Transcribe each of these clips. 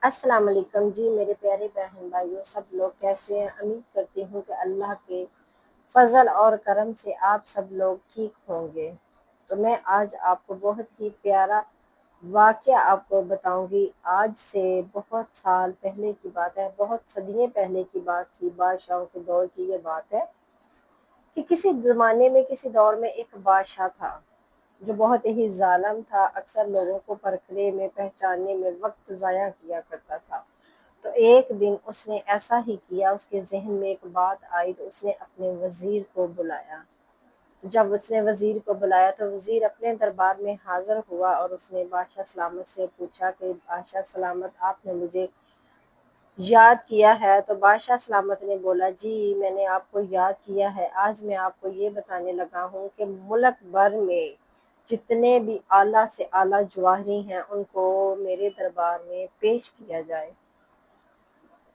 السلام علیکم جی میرے پیارے بہن بھائیوں، سب لوگ کیسے ہیں؟ امید کرتی ہوں کہ اللہ کے فضل اور کرم سے آپ سب لوگ ٹھیک ہوں گے۔ تو میں آج آپ کو بہت ہی پیارا واقعہ آپ کو بتاؤں گی۔ آج سے بہت سال پہلے کی بات ہے، بہت صدیوں پہلے کی بات تھی، بادشاہوں کے دور کی یہ بات ہے کہ کسی زمانے میں کسی دور میں ایک بادشاہ تھا جو بہت ہی ظالم تھا، اکثر لوگوں کو پرکھنے میں پہچاننے میں وقت ضائع کیا کرتا تھا۔ تو ایک دن اس نے ایسا ہی کیا، اس کے ذہن میں ایک بات آئی تو اس نے اپنے وزیر کو بلایا۔ جب اس نے وزیر کو بلایا تو وزیر اپنے دربار میں حاضر ہوا اور اس نے بادشاہ سلامت سے پوچھا کہ بادشاہ سلامت، آپ نے مجھے یاد کیا ہے؟ تو بادشاہ سلامت نے بولا، جی میں نے آپ کو یاد کیا ہے۔ آج میں آپ کو یہ بتانے لگا ہوں کہ ملک بھر میں جتنے بھی اعلیٰ سے اعلیٰ جواہری ہیں ان کو میرے دربار میں پیش کیا جائے۔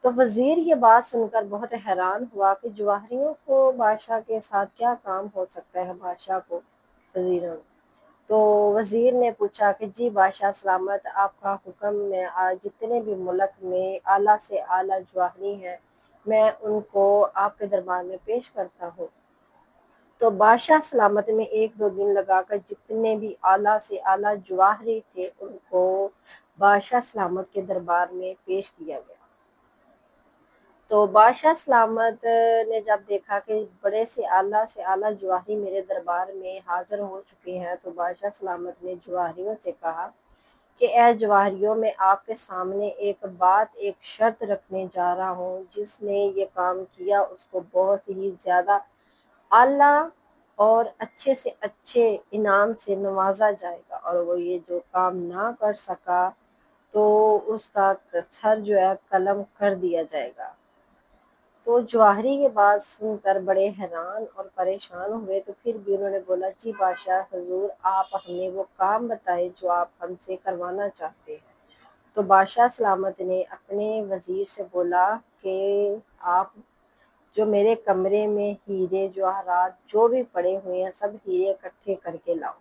تو وزیر یہ بات سن کر بہت حیران ہوا کہ جواہریوں کو بادشاہ کے ساتھ کیا کام ہو سکتا ہے، بادشاہ کو وزیروں۔ تو وزیر نے پوچھا کہ جی بادشاہ سلامت، آپ کا حکم میں آج جتنے بھی ملک میں اعلیٰ سے اعلیٰ جواہری ہیں میں ان کو آپ کے دربار میں پیش کرتا ہوں۔ تو بادشاہ سلامت میں ایک دو دن لگا کر جتنے بھی اعلیٰ سے اعلیٰ جواہری تھے ان کو بادشاہ سلامت کے دربار میں پیش کیا گیا۔ تو بادشاہ سلامت نے جب دیکھا کہ بڑے سے اعلیٰ جواہری میرے دربار میں حاضر ہو چکے ہیں تو بادشاہ سلامت نے جواہریوں سے کہا کہ اے جواہریوں، میں آپ کے سامنے ایک شرط رکھنے جا رہا ہوں۔ جس نے یہ کام کیا اس کو بہت ہی زیادہ اعلیٰ اور اچھے سے اچھے انعام سے نوازا جائے گا، اور وہ یہ جو کام نہ کر سکا تو اس کا سر جو ہے قلم کر دیا جائے گا۔ تو جواہری یہ بات سن کر بڑے حیران اور پریشان ہوئے، تو پھر بھی انہوں نے بولا، جی بادشاہ حضور، آپ ہمیں وہ کام بتائیں جو آپ ہم سے کروانا چاہتے ہیں۔ تو بادشاہ سلامت نے اپنے وزیر سے بولا کہ آپ جو میرے کمرے میں ہیرے جواہرات جو بھی پڑے ہوئے ہیں سب ہیرے اکٹھے کر کے لاؤ۔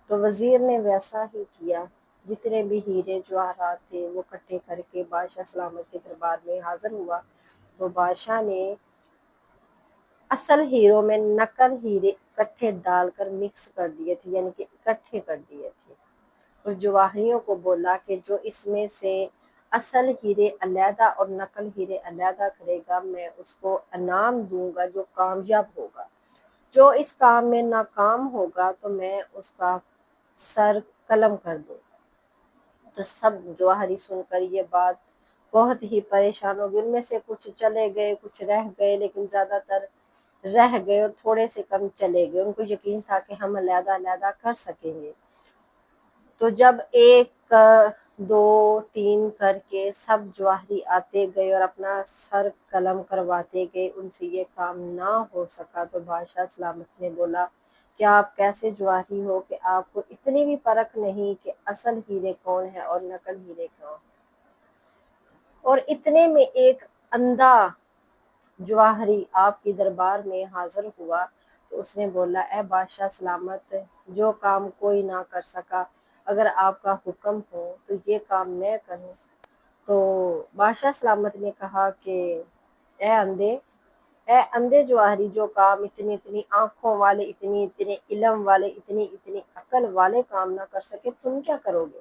تو وزیر نے ویسا ہی کیا، جتنے بھی ہیرے جواہرات تھے وہ اکٹھے کر کے بادشاہ سلامت کے دربار میں حاضر ہوا۔ تو بادشاہ نے اصل ہیروں میں نقل ہیرے اکٹھے ڈال کر مکس کر دیے تھے، یعنی کہ اکٹھے کر دیے تھے، اور جواہریوں کو بولا کہ جو اس میں سے اصل ہیرے علیحدہ اور نقل ہیرے علیحدہ کرے گا میں اس کو انعام دوں گا جو کامیاب ہوگا، جو اس کام میں ناکام ہوگا تو میں اس کا سر قلم کر دوں گا۔ تو سب جواہری سن کر یہ بات بہت ہی پریشان ہو گئے، ان میں سے کچھ چلے گئے، کچھ رہ گئے، لیکن زیادہ تر رہ گئے اور تھوڑے سے کم چلے گئے۔ ان کو یقین تھا کہ ہم علیحدہ علیحدہ کر سکیں گے۔ تو جب ایک دو تین کر کے سب جواہری آتے گئے اور اپنا سر قلم کرواتے گئے، ان سے یہ کام نہ ہو سکا، تو بادشاہ سلامت نے بولا کہ آپ کیسے جواہری ہو کہ آپ کو اتنی بھی پرکھ نہیں کہ اصل ہیرے کون ہے اور نقل ہیرے کون، اور اتنے میں ایک اندھا جواہری آپ کے دربار میں حاضر ہوا۔ تو اس نے بولا، اے بادشاہ سلامت، جو کام کوئی نہ کر سکا، اگر آپ کا حکم ہو تو یہ کام میں کروں۔ تو بادشاہ سلامت نے کہا کہ اے اندھے جواہری، جو کام اتنی آنکھوں والے، اتنے علم والے، اتنی عقل والے کام نہ کر سکے، تم کیا کرو گے؟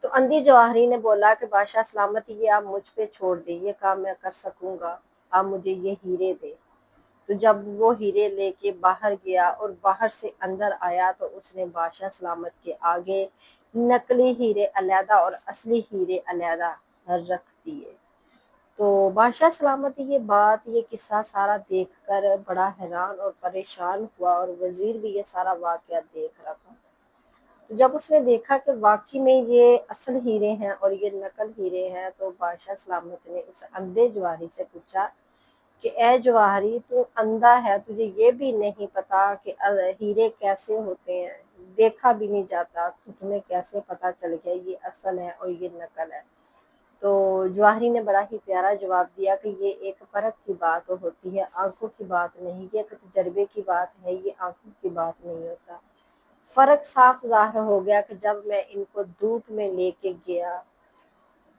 تو اندھی جواہری نے بولا کہ بادشاہ سلامت، یہ آپ مجھ پہ چھوڑ دیں، یہ کام میں کر سکوں گا، آپ مجھے یہ ہیرے دیں۔ تو جب وہ ہیرے لے کے باہر گیا اور باہر سے اندر آیا تو اس نے بادشاہ سلامت کے آگے نقلی ہیرے علیحدہ اور اصلی ہیرے علیحدہ رکھ دیے۔ تو بادشاہ سلامت یہ قصہ سارا دیکھ کر بڑا حیران اور پریشان ہوا، اور وزیر بھی یہ سارا واقعہ دیکھ رہا تھا۔ تو جب اس نے دیکھا کہ واقعی میں یہ اصل ہیرے ہیں اور یہ نقل ہیرے ہیں، تو بادشاہ سلامت نے اس اندھے جواہری سے پوچھا کہ اے جواہری، تو اندھا ہے، تجھے یہ بھی نہیں پتا کہ ہیرے کیسے ہوتے ہیں، دیکھا بھی نہیں جاتا، تو تمہیں کیسے پتا چل گیا یہ اصل ہے اور یہ نقل ہے؟ تو جواہری نے بڑا ہی پیارا جواب دیا کہ یہ ایک پرکھ کی بات ہوتی ہے، آنکھوں کی بات نہیں، یہ ایک تجربے کی بات ہے، یہ آنکھوں کی بات نہیں ہوتا۔ فرق صاف ظاہر ہو گیا کہ جب میں ان کو دھوپ میں لے کے گیا